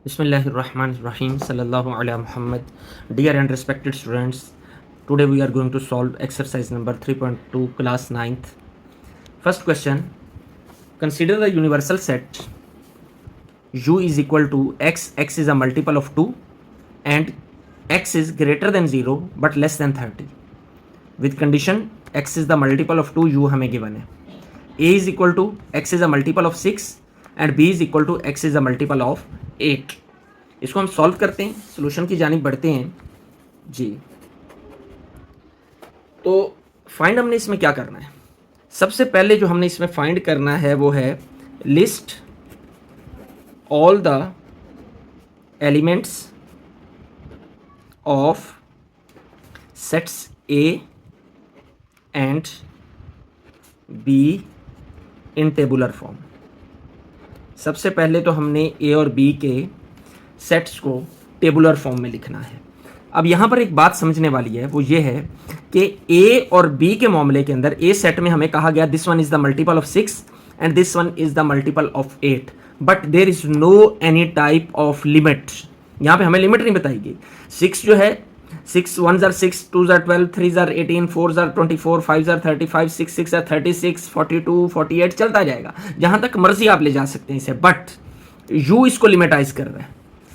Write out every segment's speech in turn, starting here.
Bismillahirrahmanirrahim. Sallallahu ala Muhammad. Dear and respected students, today we are going to solve exercise number 3.2, class 9th. First question. Consider the universal set u is equal to x. X is a multiple of 2 and x is greater than 0 but less than 30. With condition x is the multiple of 2, u हमें given है. A is equal to x is a multiple of 6 and b is equal to x is a multiple of 8. इसको हम solve करते हैं, solution की जानिब बढ़ते हैं जी. तो फाइंड हमने इसमें क्या करना है. सबसे पहले जो हमने इसमें फाइंड करना है वो है list all the elements of sets A and be in tabular form. सबसे पहले तो हमने ए और बी के सेट्स को टेबुलर फॉर्म में लिखना है. अब यहाँ पर एक बात समझने वाली है, वो ये है कि ए और बी के मामले के अंदर ए सेट में हमें कहा गया this one is the multiple of 6 and this one is the multiple of 8, but there is no any type of limit. यहाँ पे हमें लिमिट नहीं बताई गई. 6 जो है 6 1s are 6, 2s are 12, 3s are 18, 4s are 24, 5s are 35, 6 are 36, 42, 48 चलता जाएगा, जहाँ तक मर्जी आप ले जा सकते हैं इसे. बट यू इसको लिमिटाइज कर रहा है.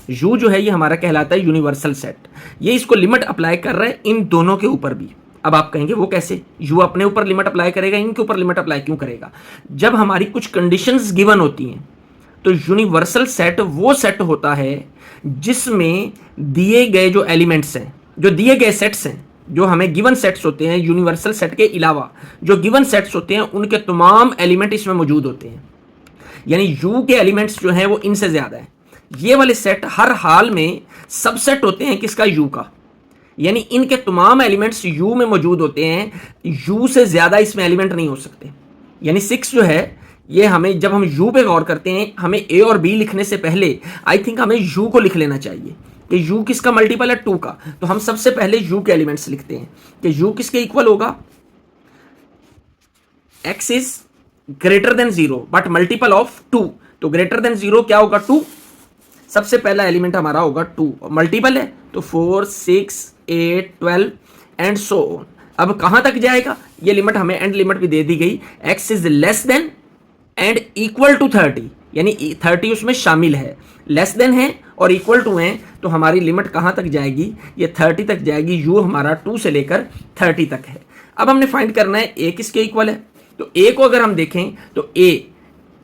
यू जो है ये हमारा कहलाता है यूनिवर्सल सेट. ये इसको लिमिट अप्लाई कर रहा है इन दोनों के ऊपर भी. अब आप कहेंगे वो कैसे? यू अपने ऊपर लिमिट अप्लाई करेगा, इनके ऊपर लिमिट अप्लाई क्यों करेगा? जब हमारी कुछ कंडीशंस गिवन होती हैं तो यूनिवर्सल सेट वो सेट होता है जिसमें दिए गए जो एलिमेंट्स हैं, जो दिए गए सेट्स हैं, जो हमें गिवन सेट्स होते हैं, यूनिवर्सल सेट के अलावा जो गिवन सेट्स होते हैं उनके तमाम एलिमेंट इसमें मौजूद होते हैं. यानी यू के एलिमेंट्स जो हैं वो इनसे ज्यादा है. ये वाले सेट हर हाल में सबसेट होते हैं किसका? यू का. यानी इनके तमाम एलिमेंट्स यू में मौजूद होते हैं. यू से ज्यादा इसमें एलिमेंट नहीं हो सकते. यानी 6 जो है ये हमें, जब हम यू पे गौर करते हैं, हमें ए और बी लिखने से पहले आई थिंक हमें यू को लिख लेना चाहिए कि यू किसका मल्टीपल है? 2 का. तो हम सबसे पहले यू के एलिमेंट्स लिखते हैं कि यू किसके इक्वल होगा? X is greater than 0 but multiple of 2. तो ग्रेटर देन 0 क्या होगा? 2. सबसे पहला एलिमेंट हमारा होगा 2. मल्टीपल है तो 4, 6, 8, 12 एंड सो ऑन. अब कहां तक जाएगा? ये लिमिट हमें एंड लिमिट भी दे दी गई. X is less than and equal to 30, यानी 30 उसमें शामिल है. लेस देन है और इक्वल टू है तो हमारी लिमिट कहां तक जाएगी? ये 30 तक जाएगी. यू हमारा 2 से लेकर 30 तक है. अब हमने फाइंड करना है ए किसके इक्वल है. तो ए को अगर हम देखें तो A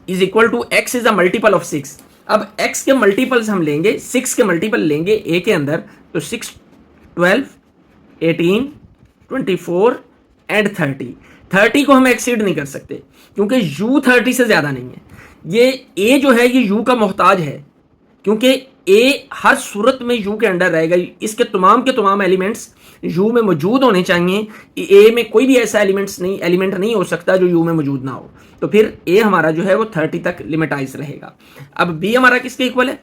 is equal to x is a multiple of 6. अब x के मल्टीपल्स हम लेंगे, 6 के मल्टीपल लेंगे a के अंदर, तो 6, 12, 18, 24 एंड 30. 30 को हम एक्सीड नहीं कर सकते क्योंकि u 30 से ज्यादा नहीं है. ये a जो है ये u का मोहताज है क्योंकि a हर सूरत में u के अंडर रहेगा. इसके के तमाम एलिमेंट्स u में मौजूद होने चाहिए. a में कोई भी ऐसा एलिमेंट नहीं हो सकता जो u में मौजूद ना हो. तो फिर a हमारा जो है वो 30 तक लिमिटाइज रहेगा. अब b हमारा किसके इक्वल है?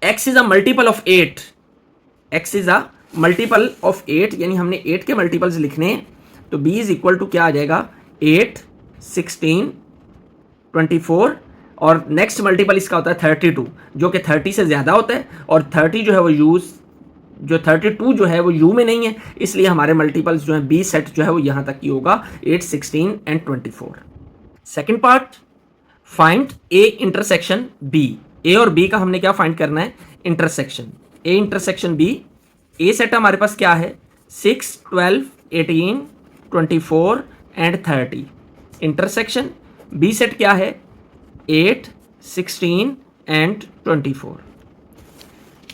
x is a multiple of 8. x is a multiple of 8, यानी हमने 8 के मल्टीपल्स लिखने हैं. तो b इज इक्वल टू क्या आ जाएगा? 8, 16, 24 और नेक्स्ट मल्टीपल इसका होता है 32 जो कि 30 से ज्यादा होता है. और 30 जो है वो जो 32 जो है वो यू में नहीं है, इसलिए हमारे मल्टीपल्स जो है बी सेट जो है वो यहां तक ही होगा 8, 16 and 24. Second part, find A intersection B. A और बी का हमने क्या फाइंड करना है? Intersection. A intersection B. A set हमारे पास क्या है? 6, 12, 18, 24 एंड 30. इंटरसेक्शन बी सेट क्या है? 8, 16 एंड 24.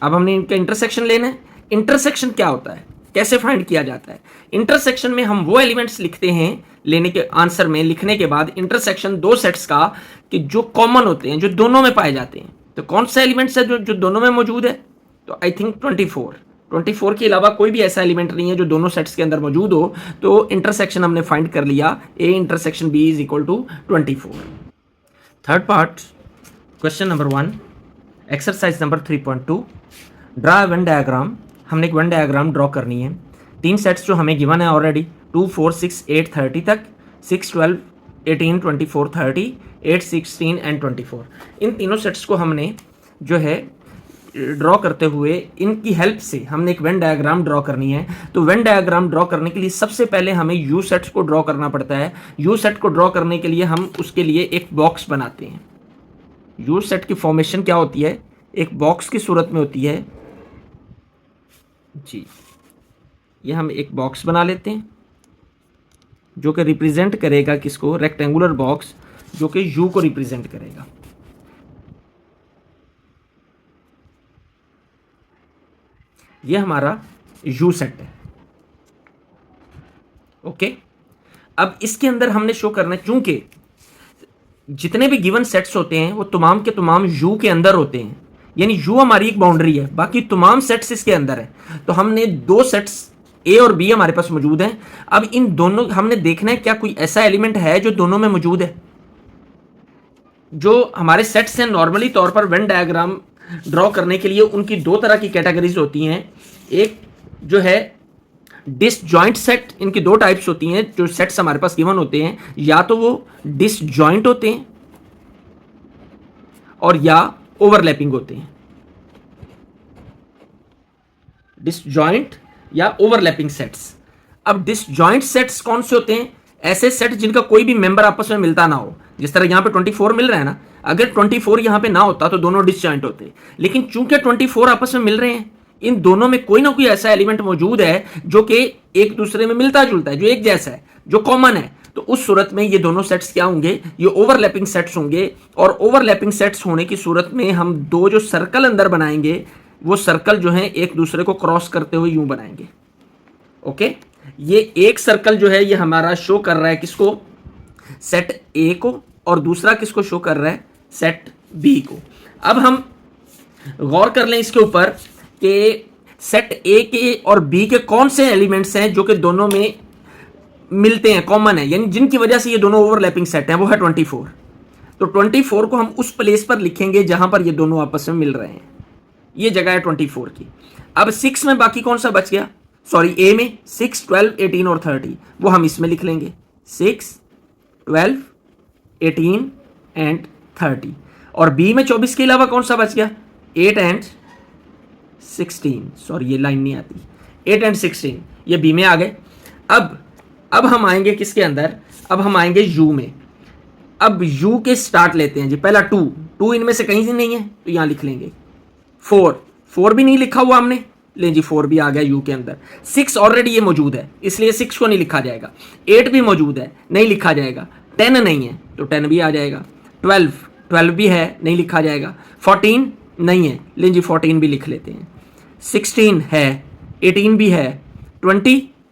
अब हमने इनका इंटरसेक्शन लेना है. इंटरसेक्शन क्या होता है, कैसे फाइंड किया जाता है? इंटरसेक्शन में हम वो एलिमेंट्स लिखते हैं लेने के आंसर में लिखने के बाद इंटरसेक्शन दो सेट्स का कि जो कॉमन होते हैं, जो दोनों में पाए जाते हैं. तो कौन सा एलिमेंट्स है जो दोनों में मौजूद है? तो आई थिंक 24 के अलावा कोई भी ऐसा एलिमेंट नहीं है जो दोनों सेट्स के अंदर मौजूद हो. तो इंटरसेक्शन हमने फाइंड कर लिया. A intersection B is equal to 24. Third part, question number 1, exercise number 3.2, draw Venn diagram. हमने एक वन डायग्राम ड्रॉ करनी है. 3 सेट्स जो हमें गिवन है ऑलरेडी, 2, 4, 6, 8, 30 तक, 6, 12, 18, 24, 30, 8, 16 एंड 24. इन तीनों सेट्स को हमने जो है ड्रॉ करते हुए इनकी हेल्प से हमने एक वेन डायग्राम ड्रॉ करनी है। तो वेन डायग्राम ड्रॉ करने के लिए सबसे पहले हमें यू सेट्स को ड्रॉ करना पड़ता है। यू सेट को ड्रॉ करने के लिए हम उसके लिए एक बॉक्स बनाते हैं। यू सेट की फॉर्मेशन क्या होती है, एक बॉक्स की सूरत में होती है जी। ये हम एक बॉक्स बना लेते हैं जो कि रिप्रेजेंट करेगा किसको, रेक्टेंगुलर बॉक्स जो कि यू को रिप्रेजेंट करेगा। ये हमारा यू सेट है। ओके, अब इसके अंदर हमने शो करना है, चूंकि जितने भी गिवन सेट्स होते हैं वो तमाम के तमाम यू के अंदर होते हैं, यानी यू हमारी एक बाउंड्री है, बाकी तमाम सेट्स इसके अंदर है। तो हमने दो सेट्स ए और बी हमारे पास मौजूद हैं। अब इन दोनों हमने देखना है क्या कोई ऐसा एलिमेंट है जो दोनों में मौजूद है। जो हमारे सेट्स हैं नॉर्मली तौर पर वेन डायग्राम ड्रॉ करने के लिए उनकी दो तरह की कैटेगरीज होती हैं। एक जो है डिसजॉइंट सेट, इनकी दो टाइप्स होती हैं जो सेट्स हमारे पास गिवन होते हैं, या तो वो डिसजॉइंट होते हैं और या ओवरलैपिंग होते हैं। डिसजॉइंट या ओवरलैपिंग सेट्स। अब डिसजॉइंट सेट्स कौन से होते हैं, ऐसे सेट जिनका कोई भी मेंबर आपस में मिलता ना हो। जिस तरह यहां पे 24 मिल रहा है ना, अगर 24 यहां पे ना होता तो दोनों डिसजॉइंट होते, लेकिन चूंकि 24 आपस में मिल रहे हैं, इन दोनों में कोई ना कोई ऐसा एलिमेंट मौजूद है जो कि एक दूसरे में मिलता जुलता है, जो एक जैसा है, जो कॉमन है। तो उस सूरत में ये दोनों सेट्स क्या होंगे, ये ओवरलैपिंग सेट्स होंगे। और ओवरलैपिंग सेट्स होने की सूरत में हम दो जो सर्कल अंदर बनाएंगे वो सर्कल जो है एक दूसरे को क्रॉस करते हुए यूं बनाएंगे। ओके, ये एक सर्कल जो है ये हमारा शो कर रहा है किसको, सेट ए को, और दूसरा किसको शो कर रहा है, सेट बी को। अब हम गौर कर लें इसके ऊपर कि सेट ए के और बी के कौन से एलिमेंट्स हैं जो कि दोनों में मिलते हैं, कॉमन है, यानी जिनकी वजह से ये दोनों ओवरलैपिंग सेट हैं। वो है 24। तो 24 को हम उस प्लेस पर लिखेंगे जहां पर ये दोनों आपस में मिल रहे हैं। ये जगह है 24 की। अब 6 में बाकी कौन सा बच गया, सॉरी ए में 6, 12, 18 और 30, वो हम इसमें लिख लेंगे 6, 12, 18 एंड 30। और बी में 24 के अलावा कौन सा बच गया, 8 एंड 16, सॉरी ये लाइन नहीं आती, 8 एंड 16 ये बी में आ गए। अब हम आएंगे किसके अंदर, अब हम आएंगे यू में। अब यू के स्टार्ट लेते हैं जी। पहला 2 इनमें से कहीं से नहीं है तो यहां लिख लेंगे। 4 भी नहीं लिखा हुआ हमने, ले जी 4 भी आ गया यू के अंदर। 6 ऑलरेडी ये मौजूद है इसलिए 6 को नहीं लिखा जाएगा। 8 भी मौजूद है, नहीं लिखा जाएगा। 10 नहीं है तो 10 भी आ जाएगा। 12 भी है, नहीं लिखा जाएगा। 14 नहीं है, ले जी 14 भी लिख लेते हैं। 16 है, 18 भी है।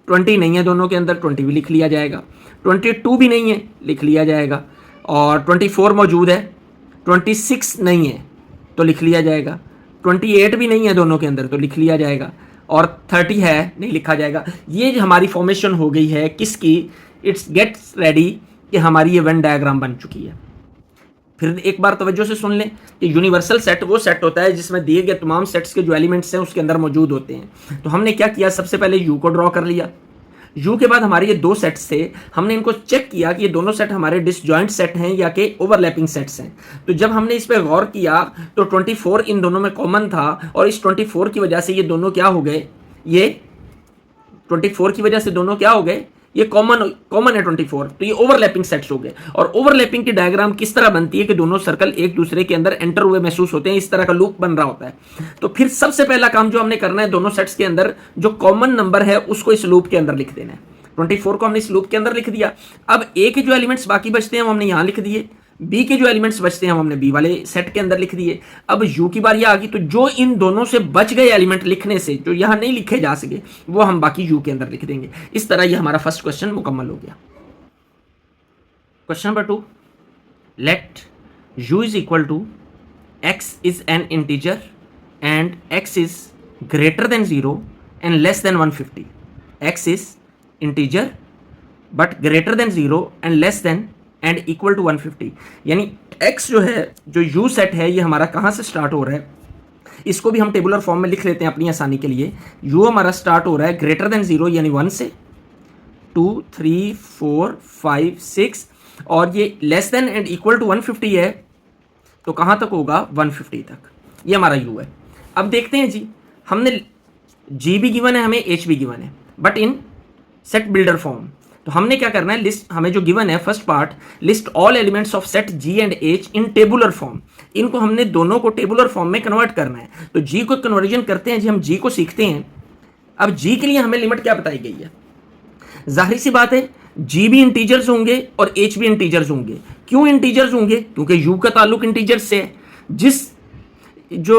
20 नहीं है दोनों के अंदर, 20 भी लिख लिया जाएगा। 22 भी नहीं है, लिख लिया जाएगा। और 24 मौजूद है। 26 नहीं है तो लिख लिया जाएगा। 28 भी नहीं है दोनों के अंदर तो लिख लिया जाएगा। और 30 है, नहीं लिखा जाएगा। ये हमारी फॉर्मेशन हो गई है किसकी, इट्स गेट्स रेडी, कि हमारी ये वेन डायग्राम बन चुकी है। फिर एक बार तवज्जो से सुन लें कि यूनिवर्सल सेट वो सेट होता है जिसमें दिए गए तमाम सेट्स के जो एलिमेंट्स हैं उसके अंदर मौजूद होते हैं। तो हमने क्या किया, सबसे पहले यू को ड्रॉ कर लिया। यू के बाद हमारे ये दो सेट्स थे, हमने इनको चेक किया कि ये दोनों सेट हमारे डिसजॉइंट सेट हैं या कि ओवरलैपिंग सेट्स हैं। तो जब हमने इस पर गौर किया तो 24 इन दोनों में कॉमन था, और इस 24 की वजह से ये दोनों क्या हो गए, ये 24 की वजह से दोनों क्या हो गए, ये कॉमन है 24, तो ये ओवरलैपिंग सेट्स हो गए। और ओवरलैपिंग की डायग्राम किस तरह बनती है कि दोनों सर्कल एक दूसरे के अंदर एंटर हुए महसूस होते हैं, इस तरह का लूप बन रहा होता है। तो फिर सबसे पहला काम जो हमने करना है, दोनों सेट्स के अंदर जो कॉमन नंबर है उसको इस लूप के अंदर लिख देना है। 24 को हमने इस लूप के अंदर लिख दिया। अब ए के जो एलिमेंट्स बाकी बचते हैं वो हमने यहां लिख दिए, बी के जो एलिमेंट्स बचते हैं हम हमने बी वाले सेट के अंदर लिख दिए। अब यू की बारी आ गई, तो जो इन दोनों से बच गए एलिमेंट लिखने से, जो यहां नहीं लिखे जा सके, वो हम बाकी यू के अंदर लिख देंगे। इस तरह ये हमारा फर्स्ट क्वेश्चन मुकम्मल हो गया। Question number 2, let U is equal to x is an integer and x is greater than 0 and less than 150। X is integer but greater than 0 and less than and equal to 150। यानी x जो है, जो u set है, ये हमारा कहाँ से start हो रहा है, इसको भी हम टेबुलर फॉर्म में लिख लेते हैं अपनी आसानी के लिए। u हमारा स्टार्ट हो रहा है ग्रेटर देन 0 यानी 1 से, 2, 3, 4, 5, 6, और ये less than and equal to 150 है, तो कहाँ तक होगा, 150 तक। ये हमारा u है। अब देखते हैं जी, हमने जी भी गिवन है, हमें एच भी गिवन है, but in set builder form. तो हमने क्या करना है, लिस्ट हमें जो गिवन है first part, list all elements of set G and H in tabular form. इनको हमने दोनों को टेबुलर फॉर्म में कन्वर्ट करना है। तो जी को कन्वर्जन करते हैं जी, हम जी को सीखते हैं। अब जी के लिए हमें लिमिट क्या बताई गई है, जाहिर सी बात है जी भी इंटीजर्स होंगे और एच भी इंटीजर्स होंगे। क्यों इंटीजर्स होंगे, क्योंकि यू का ताल्लुक इंटीजर्स से है। जिस जो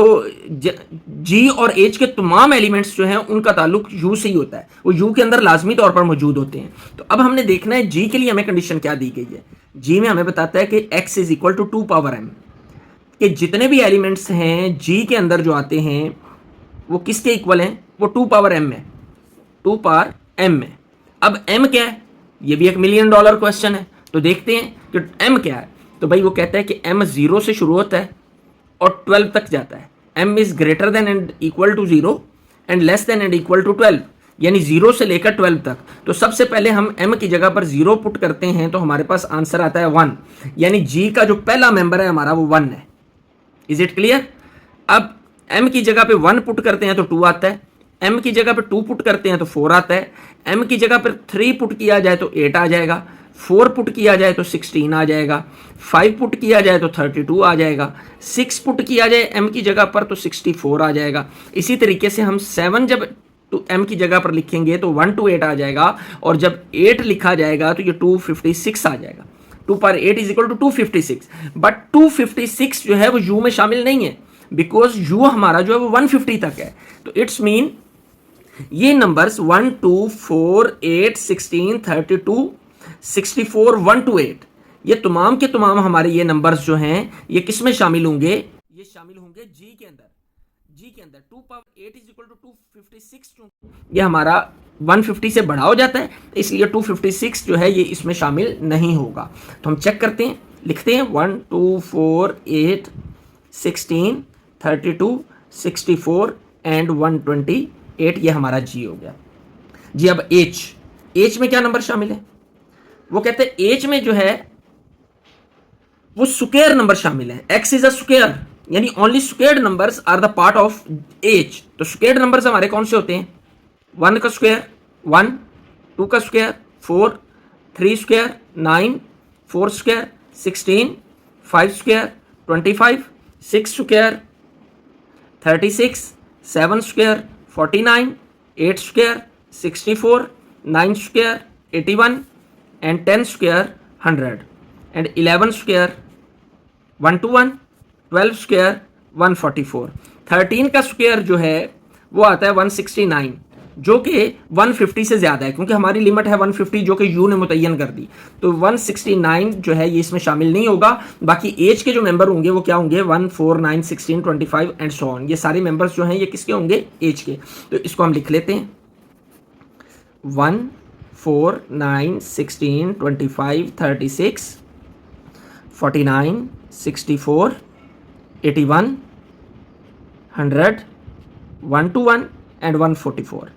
जी और एच के तमाम एलिमेंट्स जो हैं उनका ताल्लुक यू से ही होता है, वो यू के अंदर लाजमी तौर पर मौजूद होते हैं। तो अब हमने देखना है जी के लिए हमें कंडीशन क्या दी गई है। जी में हमें बताता है कि x is equal to 2 power m, कि जितने भी एलिमेंट्स हैं जी के अंदर जो आते हैं वो किसके इक्वल हैं, वो 2 पावर m है, 2 पावर m है। अब m क्या है, ये भी एक $1 मिलियन क्वेश्चन है। तो देखते हैं कि m क्या है। तो भाई वो कहता है कि m 0 से शुरू होता है और 12 तक जाता है। m is greater than and equal to 0 and less than and equal to 12, यानी 0 से लेकर 12 तक। तो सबसे पहले हम m की जगह पर 0 पुट करते हैं तो हमारे पास आंसर आता है 1, यानी g का जो पहला मेंबर है हमारा वो 1 है। Is it clear. अब m की जगह पे 1 पुट करते हैं तो 2 आता है, m की जगह पे 2 पुट करते हैं तो 4 आता है, m की जगह पर 3 पुट किया जाए तो 8 आ जाएगा, 4 पुट किया जाए तो 16 आ जाएगा, 5 पुट किया जाए तो 32 आ जाएगा, 6 पुट किया जाए m की जगह पर तो 64 आ जाएगा। इसी तरीके से हम 7 जब m की जगह पर लिखेंगे तो 1 to 8 आ जाएगा, और जब 8 लिखा जाएगा तो ये 256 आ जाएगा। 2 पर 8 इज इक्वल टू 256, बट 256 जो है वो u में शामिल नहीं है, बिकॉज u हमारा जो है वो 150 तक है। तो इट्स मीन ये नंबर्स 1 2 4 8 16 32 64 1 to 8 ये तमाम के तमाम हमारे ये नंबर्स जो हैं ये किस में शामिल होंगे, ये शामिल होंगे जी के अंदर। जी के अंदर 2 पावर 8 इज इक्वल टू 256, ये हमारा 150 से बड़ा हो जाता है, इसलिए 256 जो है ये इसमें शामिल नहीं होगा। तो हम चेक करते हैं, लिखते हैं 1 2 4 8 16 32 64 एंड 128, ये हमारा जी हो गया जी। अब एच में क्या नंबर शामिल है, वो कहते हैं एच में जो है वो स्क्वायर नंबर शामिल है। एक्स इज अ स्क्वायर, यानी only squared numbers are the part of H. तो स्क्वायर्ड नंबर्स हमारे कौन से होते हैं, 1 का स्क्वायर 1, 2 का square 4, 3 square 9, 4 square 16, 5 square 25, 6 square 36, 7 square 49, 8 square 64, 9 square 81 and 10 square 100 and 11 square 121, 12 square 144, 13 का स्क्वायर जो है वो आता है 169, जो कि 150 से ज़्यादा है, क्योंकि हमारी लिमिट है 150 जो कि यू ने मुतय्यन कर दी। तो 169 जो है ये इसमें शामिल नहीं होगा। बाकी एज के जो मेंबर होंगे वो क्या होंगे, 1 4 9 16 25 एंड सो ऑन। ये सारे मेंबर्स जो हैं ये किसके होंगे, एज के। तो इसको हम लिख लेते हैं 1 4 9 16 25 36 49 64 81 100 121 एंड 144।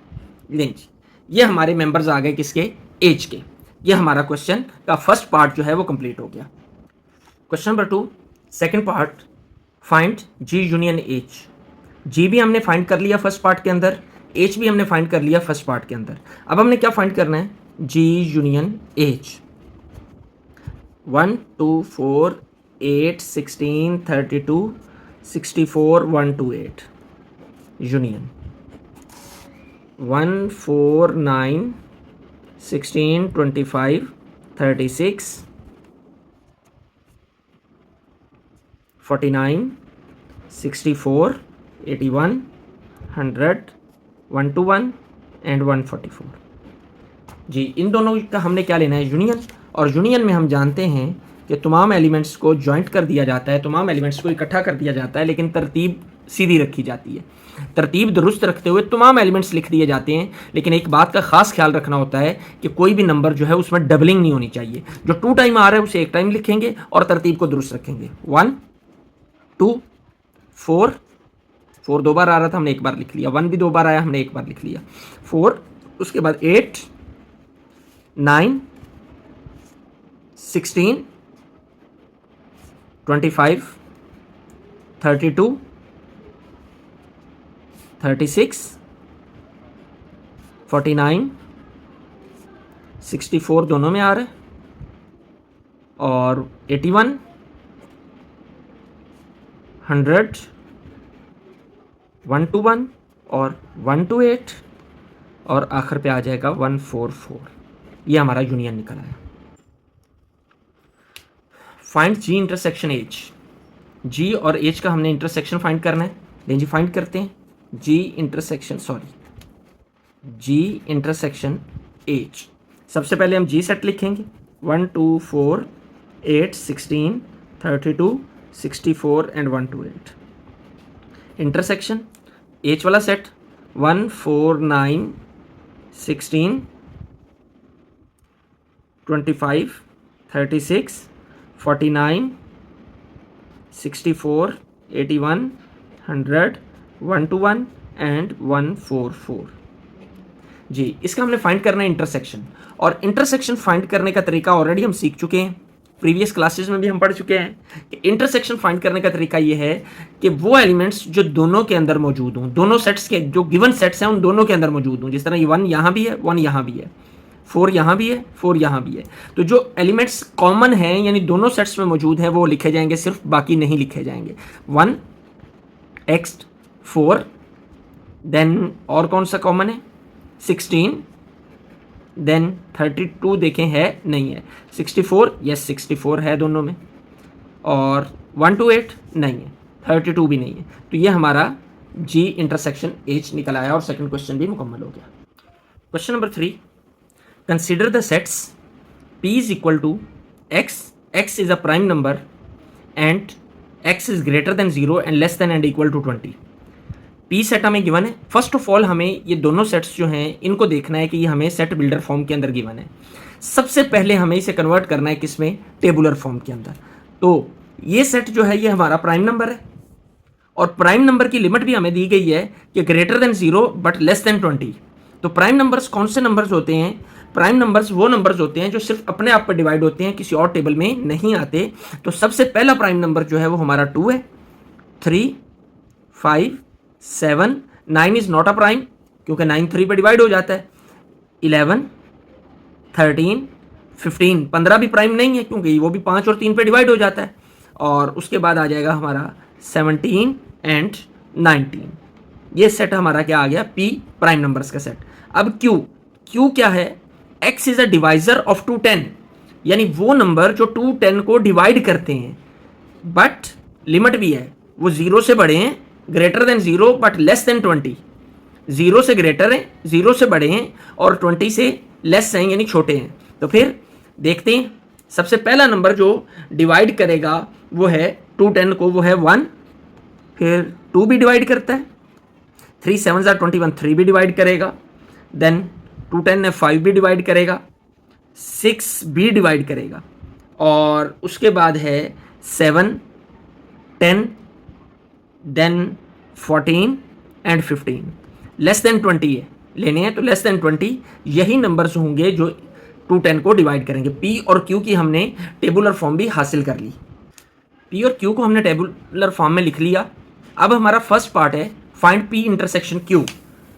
लेंज ये हमारे मेंबर्स आ गए किसके, एज के। ये हमारा क्वेश्चन का फर्स्ट पार्ट जो है वो कंप्लीट हो गया। Question number 2 second part, find G union H. G भी हमने फाइंड कर लिया फर्स्ट पार्ट के अंदर, एच भी हमने फाइंड कर लिया फर्स्ट पार्ट के अंदर। अब हमने क्या फाइंड करना है, जी यूनियन एच। 1 2 4 8 16 32 64 128 union 1 4 9 16 25 36 49 64 81 100 121 and 144। जी इन दोनों का हमने क्या लेना है, यूनियन। और यूनियन में हम जानते हैं कि तमाम एलिमेंट्स को जॉइंट कर दिया जाता है, तमाम एलिमेंट्स को इकट्ठा कर दिया जाता है, लेकिन तरतीब सीधी रखी जाती है। तरतीब दुरुस्त रखते हुए तमाम एलिमेंट्स लिख दिए जाते हैं, लेकिन एक बात का खास ख्याल रखना होता है कि कोई भी नंबर जो है उसमें डबलिंग नहीं होनी चाहिए। जो 2 टाइम आ रहा है उसे 1 टाइम लिखेंगे और तरतीब को दुरुस्त रखेंगे। 1 2 4 4 2 बार आ रहा था, हमने 1 बार लिख लिया। 1 भी 2 बार आया, हमने 1 बार लिख लिया। 4, उसके बाद 8 9 16 25 32 36, 49, 64 दोनों में आ रहा है, और 81, 100, 121 और 128, और आखिर पे आ जाएगा 144। ये हमारा यूनियन निकल आया। Find G intersection H. G और एच का हमने इंटरसेक्शन फाइंड करना है। लेकिन जी फाइंड करते हैं। जी इंटरसेक्शन एच। सबसे पहले हम जी सेट लिखेंगे। 1 2 4 8 16 32 64 एंड 128। इंटरसेक्शन एच वाला सेट 1 4 9 16 25 36 49 64 81 100 121 एंड 144। जी, इसका हमने फाइंड करना है इंटरसेक्शन। और इंटरसेक्शन फाइंड करने का तरीका ऑलरेडी हम सीख चुके हैं, प्रीवियस क्लासेस में भी हम पढ़ चुके हैं कि इंटरसेक्शन फाइंड करने का तरीका ये है कि वो एलिमेंट्स जो दोनों के अंदर मौजूद हों, दोनों सेट्स के जो गिवन सेट्स हैं उन दोनों के अंदर मौजूद हों। जिस तरह ये 1 यहाँ भी है, 1 यहाँ भी है, 4 यहाँ भी है, 4 यहाँ भी है। तो जो एलिमेंट्स कॉमन हैं यानी दोनों सेट्स में मौजूद हैं वो लिखे जाएंगे सिर्फ, बाकी नहीं लिखे जाएंगे। 1 x 4, देन और कौन सा कॉमन है 16, देन 32 देखें है नहीं है, 64 यस 64 है दोनों में, और 128 नहीं है, 32 भी नहीं है। तो ये हमारा जी इंटरसेक्शन एच निकल आया और सेकंड क्वेश्चन भी मुकम्मल हो गया। Question number 3, consider the sets p is equal to x is a prime number and x is greater than 0 and less than and equal to 20। p set हमें given है। First of all हमें ये दोनों sets जो हैं इनको देखना है कि ये हमें सेट बिल्डर फॉर्म के अंदर गिवन है। सबसे पहले हमें इसे कन्वर्ट करना है किसमें, टेबुलर फॉर्म के अंदर। तो ये सेट जो है ये हमारा प्राइम नंबर है, और प्राइम नंबर की लिमिट भी हमें दी गई है कि greater than 0 but less than 20। तो प्राइम नंबर्स कौन से नंबर्स होते हैं, प्राइम नंबर्स वो नंबर्स होते हैं जो सिर्फ अपने आप पर डिवाइड होते हैं, किसी और टेबल में नहीं आते। तो सबसे पहला प्राइम नंबर जो है वो हमारा 2 है, 3 5 7 9 इज नॉट अ प्राइम क्योंकि 9 3 पे डिवाइड हो जाता है, 11 13 15 15 भी प्राइम नहीं है क्योंकि वो भी 5 और 3 पे डिवाइड हो जाता है, और उसके बाद आ जाएगा हमारा 17 एंड 19। ये सेट हमारा क्या आ गया, पी प्राइम नंबर्स का सेट। अब क्यू क्या है, x is a divisor of 2 10, यानी वो नंबर जो 2 10 को डिवाइड करते हैं, बट लिमिट भी है, वो 0 से बड़े हैं, greater than 0 but less than 20। 0 से ग्रेटर हैं, 0 से बड़े हैं, और 20 से लेस हैं यानी छोटे हैं। तो फिर देखते हैं, सबसे पहला नंबर जो डिवाइड करेगा वो है 2 10 को, वो है 1, फिर 2 भी डिवाइड करता है, 3 7 21 3 भी डिवाइड करेगा, देन 2 10 है 5 भी डिवाइड करेगा, 6 भी डिवाइड करेगा, और उसके बाद है 7 10 देन 14 एंड 15। लेस देन 20 है लेने हैं, तो लेस देन 20 यही नंबर्स होंगे जो 2 10 को डिवाइड करेंगे। पी और क्यू की हमने टेबुलर फॉर्म भी हासिल कर ली। पी और क्यू को हमने टेबुलर फॉर्म में लिख लिया। अब हमारा फर्स्ट पार्ट है find P intersection Q.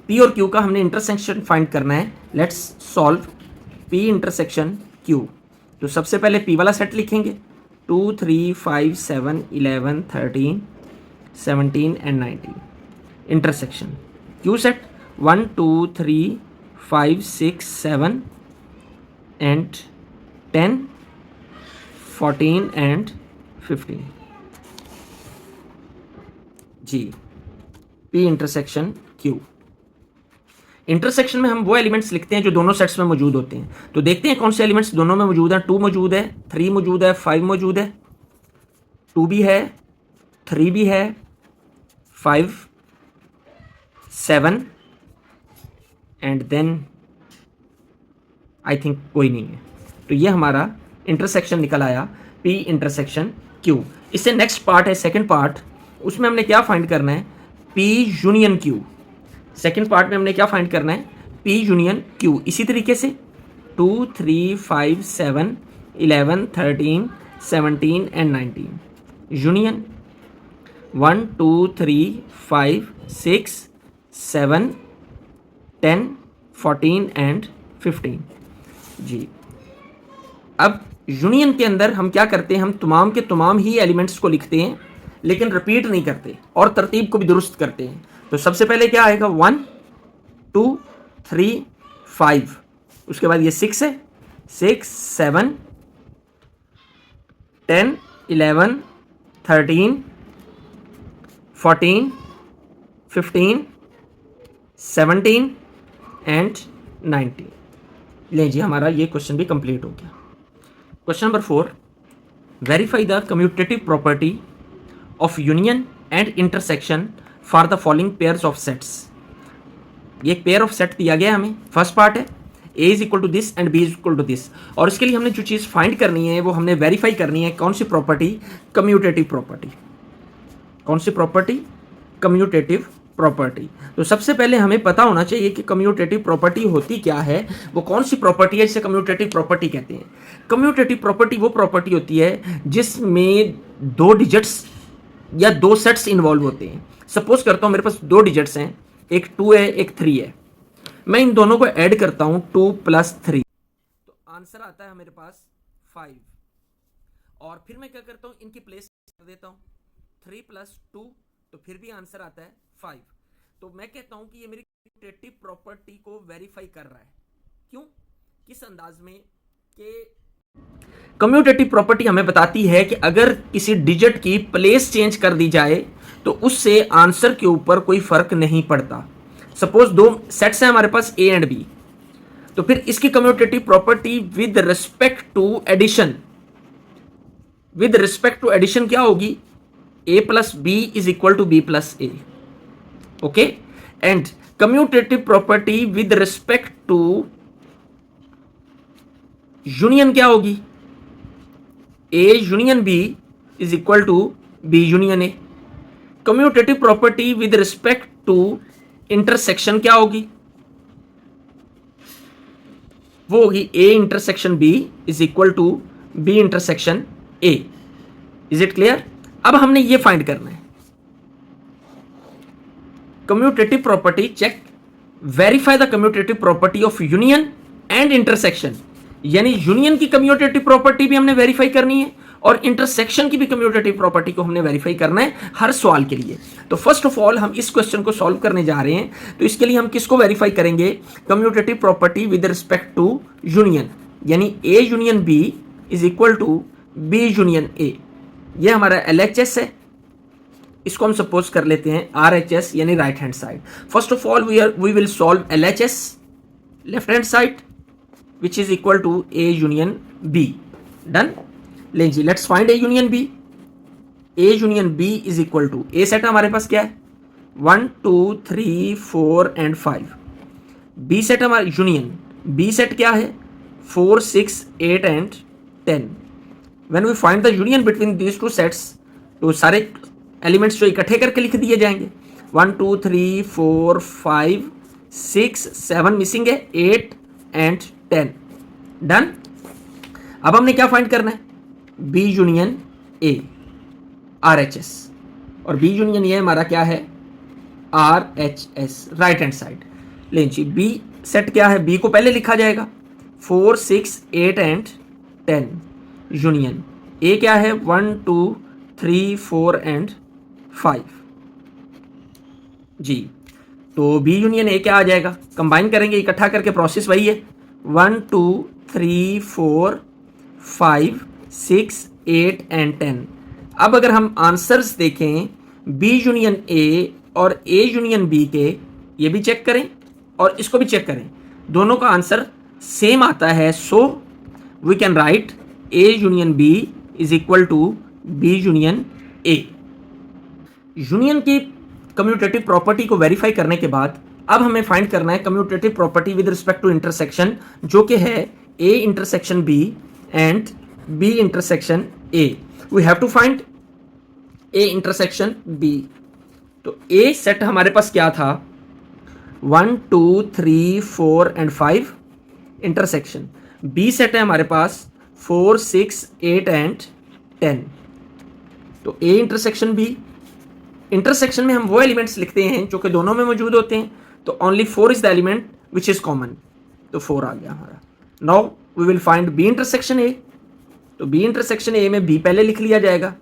P और क्यू का हमने इंटरसेक्शन फाइंड करना है। Let's solve P intersection Q. तो सबसे पहले पी वाला सेट लिखेंगे, 2 3 5 7 11 13 17 and 19। Intersection Q set 1 2 3 5 6 7 and 10 14 and 15। जी, पी इंटरसेक्शन क्यू। इंटरसेक्शन में हम वो एलिमेंट्स लिखते हैं जो दोनों सेट्स में मौजूद होते हैं। तो देखते हैं कौन से एलिमेंट्स दोनों में मौजूद हैं। 2 मौजूद है, 3 मौजूद है, 5 मौजूद है, 2 भी है, 3 भी है, 5 7 एंड देन आई थिंक कोई नहीं है। तो ये हमारा इंटरसेक्शन निकल आया, पी इंटरसेक्शन क्यू। इससे नेक्स्ट पार्ट है सेकंड पार्ट, उसमें हमने क्या फाइंड करना है, P union Q. Second part में हमने क्या फाइंड करना है, पी यूनियन क्यू। इसी तरीके से 2 3 5 7 11 13 17 एंड 19 यूनियन 1 2 3 5 6 7, 10, 14 एंड 15। जी, अब यूनियन के अंदर हम क्या करते हैं, हम तमाम के तमाम ही एलिमेंट्स को लिखते हैं लेकिन रिपीट नहीं करते और तरतीब को भी दुरुस्त करते हैं। तो सबसे पहले क्या आएगा, 1, 2, 3, 5, उसके बाद ये 6 है, 6, 7, 10, 11, 13, 14, 15, 17 एंड 19। ले जी, हमारा ये क्वेश्चन भी कंप्लीट हो गया। Question number 4, verify the commutative property of union and intersection for the following pairs of sets. ये एक पेयर ऑफ सेट दिया गया हमें, फर्स्ट पार्ट है a is equal to this and b is equal to this, और इसके लिए हमने जो चीज़ फाइंड करनी है वो हमने वेरीफाई करनी है, कौन सी प्रॉपर्टी, कम्यूटेटिव प्रॉपर्टी। कौन सी प्रॉपर्टी, कम्यूटेटिव प्रॉपर्टी। तो सबसे पहले हमें पता होना चाहिए कि कम्यूटेटिव प्रॉपर्टी होती क्या है, वो कौन सी प्रॉपर्टी है जिसे कम्यूटेटिव प्रॉपर्टी कहते हैं। कम्यूटेटिव प्रॉपर्टी वो प्रॉपर्टी होती है जिसमें दो डिजिट्स या दो सेट्स इन्वॉल्व होते हैं। सपोज करता हूं मेरे पास दो डिजिट्स हैं, एक 2 है एक 3 है, मैं इन दोनों को ऐड करता हूं 2 + 3, तो आंसर आता है मेरे पास 5। और फिर मैं क्या करता हूं, इनकी प्लेस कर देता हूं 3 + 2, तो फिर भी आंसर आता है 5। तो मैं कहता हूं कि ये मेरी कम्यूटेटिव प्रॉपर्टी को वेरीफाई कर रहा है। क्यों, किस अंदाज में, कि कम्यूटेटिव प्रॉपर्टी हमें बताती है कि अगर किसी डिजिट की प्लेस चेंज कर दी जाए तो उससे आंसर के ऊपर कोई फर्क नहीं पड़ता। सपोज दो सेट्स हैं हमारे पास a एंड b, तो फिर इसकी commutative property with respect to addition, with respect to addition क्या होगी, a + b is equal to b + a। Okay, and commutative property with respect to union क्या होगी, a union b is equal to b union a। Commutative property with respect to intersection क्या होगी, वो होगी a intersection b is equal to b intersection a। Is it clear. अब हमने ये find करना है commutative property, check verify the commutative property of union and intersection, यानी यूनियन की कम्यूटेटिव प्रॉपर्टी भी हमने वेरीफाई करनी है और इंटरसेक्शन की भी कम्यूटेटिव प्रॉपर्टी को हमने वेरीफाई करना है हर सवाल के लिए। तो फर्स्ट ऑफ ऑल हम इस क्वेश्चन को सॉल्व करने जा रहे हैं, तो इसके लिए हम किसको वेरीफाई करेंगे, commutative property with respect to union, यानी a union b is equal to b union a। ये हमारा LHS है, इसको हम सपोज कर लेते हैं RHS यानी right hand side. First of all we will solve LHS left hand side which is equal to a union b। Done, लेंगे let's find a union b। a union b is equal to, a set हमारे पास क्या है 1, 2, 3, 4 and 5। b set हमारा union, b set क्या है 4, 6, 8 and 10। When we find the union between these two sets, तो सारे एलिमेंट्स जो इकट्ठे करके लिख दिए जाएंगे, 1, 2, 3, 4, 5, 6, 7 मिसिंग है, 8 एंड 10। डन। अब हमने क्या फाइंड करना है, B यूनियन A RHS, और B यूनियन A हमारा क्या है RHS राइट हैंड साइड। लेंगे B सेट क्या है, B को पहले लिखा जाएगा 4, 6, 8 एंड 10। यूनियन A क्या है 1, 2, 3, 4 एंड 5। जी, तो B यूनियन A क्या आ जाएगा, कंबाइन करेंगे, इकट्ठा करके प्रोसेस वही है 1, 2, 3, 4, 5, 6, 8 एंड 10। अब अगर हम आंसर्स देखें B यूनियन A और A यूनियन B के, ये भी चेक करें और इसको भी चेक करें, दोनों का आंसर सेम आता है। So we can write A union B is equal to B union A। Union की कम्यूटेटिव प्रॉपर्टी को वेरीफाई करने के बाद अब हमें फाइंड करना है commutative property with respect to intersection, जो कि है A intersection B and B intersection A। We have to find A intersection B। तो A सेट हमारे पास क्या था 1, 2, 3, 4 एंड 5 इंटरसेक्शन। B सेट है हमारे पास 4, 6, 8 एंड 10। तो A इंटरसेक्शन B इंटरसेक्शन में हम वो एलिमेंट्स लिखते हैं जो कि दोनों में मौजूद होते हैं, तो only 4 is the element which is common, तो 4 आ गया हमारा। Now we will find B intersection A, तो बी इंटरसेक्शन ए में बी पहले लिख लिया जाएगा।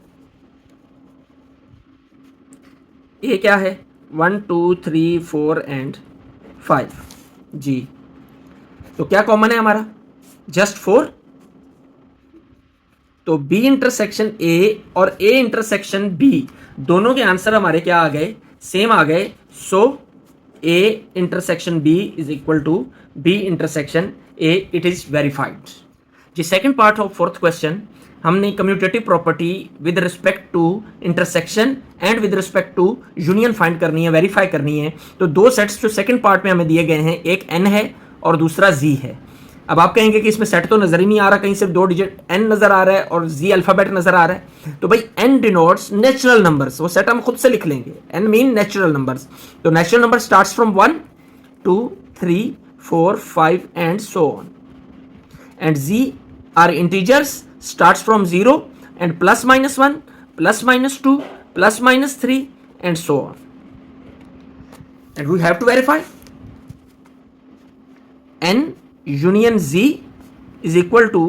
ए क्या है 1 2 3 4 एंड 5 जी, तो क्या कॉमन है हमारा जस्ट 4, तो बी इंटरसेक्शन ए और ए इंटरसेक्शन बी दोनों के आंसर हमारे क्या आ गए, सेम आ गए। So A intersection B is equal to B intersection A, it is verified जी। Second part of fourth question, हमने commutative property with respect to intersection and with respect to union find करनी है, verify करनी है। तो दो sets जो second part में हमें दिए गए हैं, एक एन है और दूसरा जी है। अब आप कहेंगे कि इसमें सेट तो नजर ही नहीं आ रहा, कहीं सिर्फ 2 डिजिट एन नजर आ रहा है और जी अल्फाबेट नजर आ रहा है। तो भाई एन डिनोट्स नेचुरल नंबर्स, वो सेट हम खुद से लिख लेंगे, एन मीन नेचुरल नंबर्स। तो natural number starts from 1 2 3 4 5 and so on, and Z are integers, starts from 0 and plus minus 1 plus minus 2 plus minus 3 and so on, and we have to verify n union z is equal to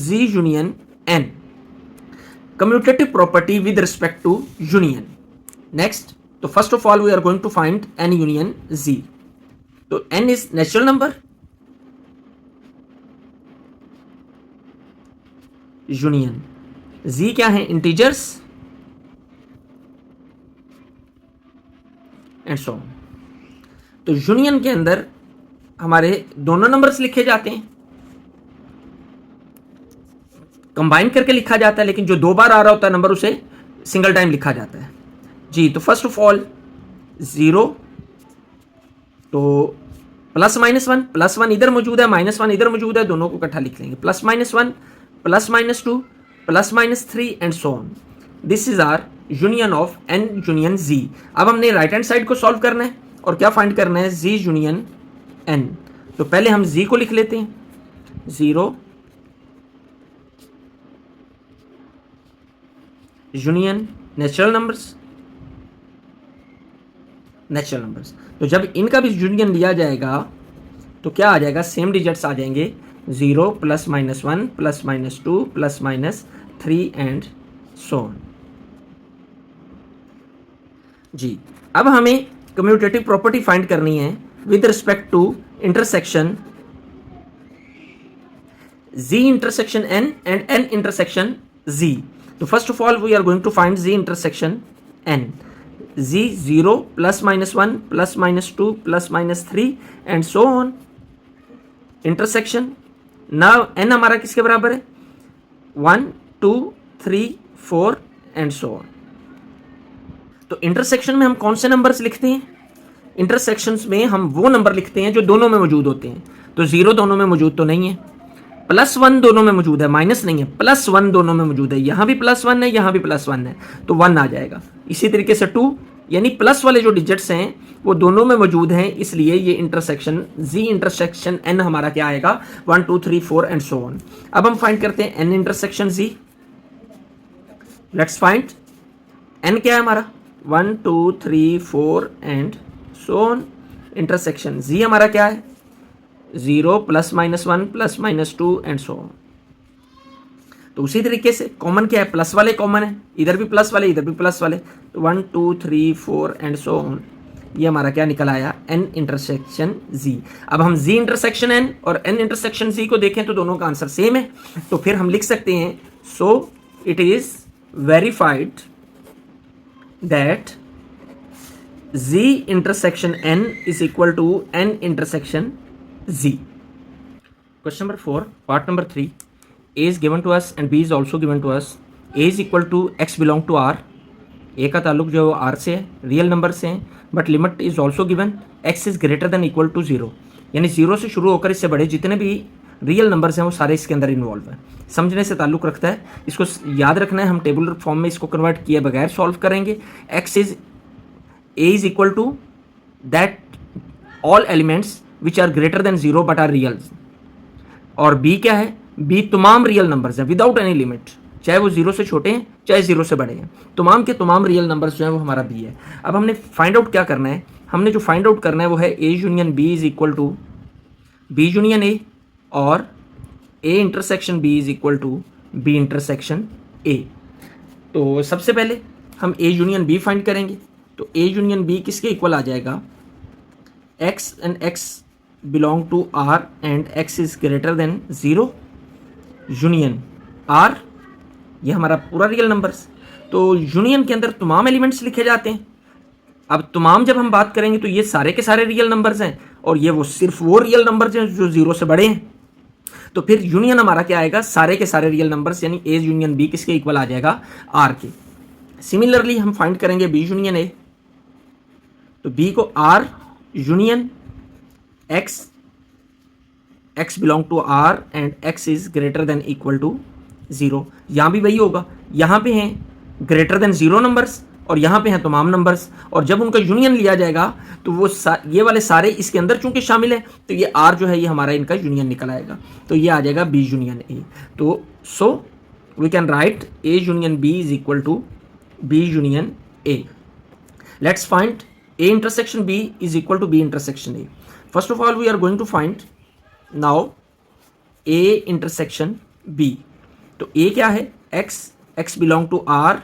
z union n, commutative property with respect to union. Next, so first of all we are going to find n union z. So n is natural number, union G क्या है integers and so on. तो union के अंदर हमारे दोनों numbers लिखे जाते हैं, कंबाइन करके लिखा जाता है, लेकिन जो 2 बार आ रहा होता है नंबर उसे सिंगल टाइम लिखा जाता है जी। तो फर्स्ट ऑफ ऑल 0, तो प्लस माइनस 1, प्लस 1 इधर मौजूद है, माइनस 1 इधर मौजूद है, दोनों को इकट्ठा लिख लेंगे। Plus minus 1 plus minus 2 plus minus 3 and so on, this is our union of N union G. अब हमने राइट हैंड साइड को सॉल्व करना है और क्या फाइंड करना है, जी यूनियन एन। तो पहले हम जी को लिख लेते हैं, 0 union natural numbers, natural numbers. तो जब इनका भी यूनियन लिया जाएगा तो क्या आ जाएगा, सेम डिजिट्स आ जाएंगे, 0 plus minus 1 plus minus 2 plus minus 3 and so on जी। अब हमें कम्यूटेटिव प्रॉपर्टी फाइंड करनी है with respect to intersection z intersection n and n intersection z। तो first of all we are going to find z intersection n, z 0 plus minus 1 plus minus 2 plus minus 3 and so on intersection. Now n हमारा किसके बराबर है, 1 2 3 4 and so on. तो intersection में हम कौन से नंबर्स लिखते हैं, इंटरसेक्शंस में हम वो नंबर लिखते हैं जो दोनों में मौजूद होते हैं। तो 0 दोनों में मौजूद तो नहीं है, प्लस 1 दोनों में मौजूद है, माइनस नहीं है, प्लस 1 दोनों में मौजूद है, यहां भी प्लस 1 है यहां भी प्लस 1 है, तो 1 आ जाएगा। इसी तरीके से 2, यानी प्लस वाले जो डिजिट्स हैं वो दोनों में मौजूद हैं, इसलिए ये इंटरसेक्शन जी इंटरसेक्शन एन हमारा क्या आएगा, 1 2 3 4 एंड सो ऑन। अब हम फाइंड करते हैं N intersection Z. Let's find N क्या है हमारा, 1 2 3 4 and so on. Intersection Z हमारा क्या है, 0 plus minus 1 plus minus 2 and so on. तो उसी तरीके से कॉमन क्या है, प्लस वाले कॉमन है, इधर भी प्लस वाले इधर भी प्लस वाले, तो 1 2 3 4 एंड सो ऑन। ये हमारा क्या निकल आया, एन इंटरसेक्शन जी। अब हम जी इंटरसेक्शन एन और एन इंटरसेक्शन जी को देखें तो दोनों का आंसर सेम है, तो फिर हम लिख सकते हैं, so it is verified that Z intersection N is equal to N intersection Z. Question number 4, part number 3. A is given to us and B is also given to us. A is equal to x belong to R. A का ताल्लुक जो है R से है, real number से है, but limit is also given, x is greater than equal to 0, यानी 0 से शुरू होकर इससे बड़े जितने भी रियल नंबर्स हैं वो सारे इसके अंदर इन्वॉल्व हैं। समझने से ताल्लुक रखता है, इसको याद रखना है। हम टेबुलर फॉर्म में इसको कन्वर्ट किए बगैर सॉल्व करेंगे। x is a is equal to that all elements which are greater than 0 but are real, और b क्या है, b तमाम रियल नंबर्स हैं विदाउट एनी लिमिट, चाहे वो जीरो से छोटे हैं चाहे जीरो से बड़े हैं, तमाम के तमाम रियल नंबर्स जो हैं वो हमारा बी है। अब हमने फाइंड आउट क्या करना है, हमने जो फाइंड आउट करना है वो है A union B is equal to B union A और A intersection B is equal to B intersection A. तो सबसे पहले हम ए यूनियन बी फाइंड करेंगे। तो ए यूनियन बी किसके इक्वल आ जाएगा, x and x belong to R and x is greater than zero union R, ये हमारा पूरा रियल नंबर्स। तो यूनियन के अंदर तमाम एलिमेंट्स लिखे जाते हैं। अब तमाम जब हम बात करेंगे तो ये सारे के सारे रियल नंबर्स हैं और ये वो सिर्फ वो रियल नंबर्स हैं जो जीरो से बड़े हैं। तो फिर यूनियन हमारा क्या आएगा, सारे के सारे रियल नंबर्स, यानी ए यूनियन बी किसके इक्वल आ जाएगा, आर के। सिमिलरली हम फाइंड करेंगे बी यूनियन ए। तो बी को R union x, x belong to R and x is greater than equal to zero. यहाँ भी वही होगा, यहाँ पे हैं ग्रेटर देन ज़ीरो नंबर्स और यहाँ पे हैं तमाम नंबर्स, और जब उनका यूनियन लिया जाएगा तो वो ये वाले सारे इसके अंदर चूंकि शामिल है तो ये आर जो है ये हमारा इनका यूनियन निकल आएगा। तो ये आ जाएगा बी यूनियन ए। तो so we can write A union B is equal to B union A. Let's find A intersection B is equal to B intersection A. First of all we are going to find now A intersection B. तो A क्या है, X, x belong to R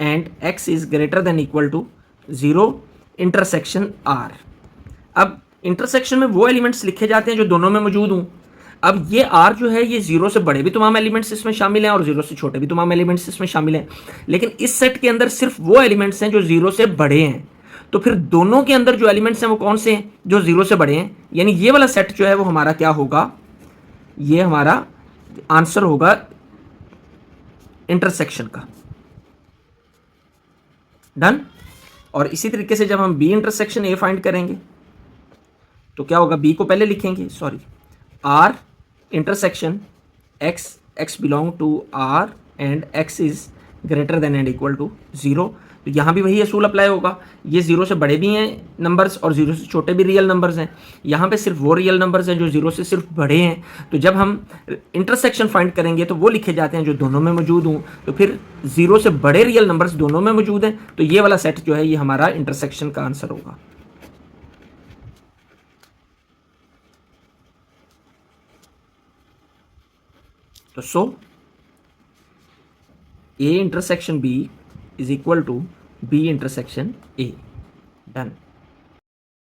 and x is greater than equal to zero intersection R. अब intersection में वो elements लिखे जाते हैं जो दोनों में मौजूद हों। अब ये आर जो है ये जीरो से बड़े भी तमाम एलिमेंट्स इसमें शामिल हैं और जीरो से छोटे भी तमाम एलिमेंट्स इसमें शामिल हैं, लेकिन इस सेट के अंदर सिर्फ वो एलिमेंट्स हैं जो जीरो से बड़े हैं। तो फिर दोनों के अंदर जो एलिमेंट्स हैं वो कौन से हैं, जो जीरो से बड़े हैं, यानी ये वाला सेट जो है वो हमारा क्या होगा, ये हमारा आंसर होगा इंटरसेक्शन का। डन। और इसी तरीके से जब हम बी इंटरसेक्शन ए फाइंड करेंगे तो क्या होगा, बी को पहले लिखेंगे, sorry, R intersection x, x belong to R and x is greater than and equal to zero. तो यहाँ भी वही असूल अप्लाई होगा, ये ज़ीरो से बड़े भी हैं नंबर्स और ज़ीरो से छोटे भी रियल नंबर्स हैं। यहाँ पे सिर्फ वो रियल नंबर्स हैं जो ज़ीरो से सिर्फ बड़े हैं। तो जब हम इंटरसेक्शन फाइंड करेंगे तो वो लिखे जाते हैं जो दोनों में मौजूद हों। तो फिर ज़ीरो से बड़े रियल नंबर्स दोनों में मौजूद हैं, तो ये वाला सेट जो है ये हमारा इंटरसेक्शन का आंसर होगा। तो सो A intersection B is equal to B intersection A. Done.